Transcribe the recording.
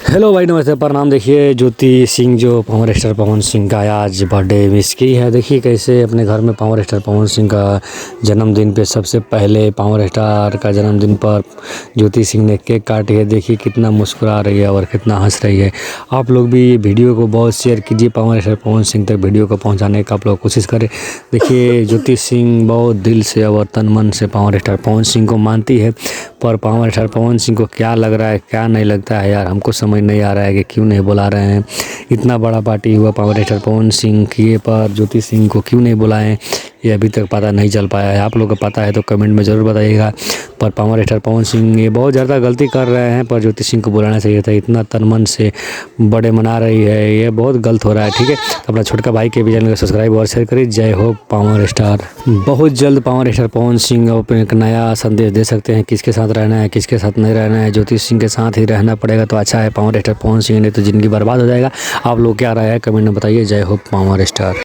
Hello भाई, नमस्ते, प्रणाम। देखिए ज्योति सिंह जो पावर स्टार पवन सिंह का आज बर्थडे मिस की है। देखिए कैसे अपने घर में पावर स्टार पवन सिंह का जन्मदिन पे सबसे पहले पावर स्टार का जन्मदिन पर ज्योति सिंह ने केक काटी है। देखिए कितना मुस्कुरा रही है और कितना हंस रही है। आप लोग भी ये वीडियो को बहुत शेयर कीजिए, पावर स्टार पवन सिंह तक वीडियो को पहुँचाने का आप लोग कोशिश करें। देखिए ज्योति सिंह बहुत दिल से और तन मन से पावर स्टार पवन सिंह को मानती है, पर पावर स्टार पवन सिंह को क्या लग रहा है, क्या नहीं लगता है यार, हमको समझ नहीं आ रहा है कि क्यों नहीं बुला रहे हैं। इतना बड़ा पार्टी हुआ पावर स्टार पवन सिंह की, पर ज्योति सिंह को क्यों नहीं बुलाएं, ये अभी तक पता नहीं चल पाया है। आप लोग को पता है तो कमेंट में ज़रूर बताइएगा। पर पावर स्टार पवन सिंह ये बहुत ज़्यादा गलती कर रहे हैं, पर ज्योति सिंह को बुलाना चाहिए था। इतना तन मन से बड़े मना रही है, ये बहुत गलत हो रहा है। ठीक है, अपना छोटका भाई के भी चैनल को सब्सक्राइब और शेयर करिए। जय हो पावर स्टार। बहुत जल्द पावर स्टार पवन सिंह अपने एक नया संदेश दे सकते हैं, किसके साथ रहना है किसके साथ नहीं रहना है। ज्योति सिंह के साथ ही रहना पड़ेगा तो अच्छा है। पावर स्टार पवन सिंह ने तो ज़िंदगी बर्बाद हो जाएगा। आप लोग क्या राय है कमेंट में बताइए। जय हो पावर स्टार।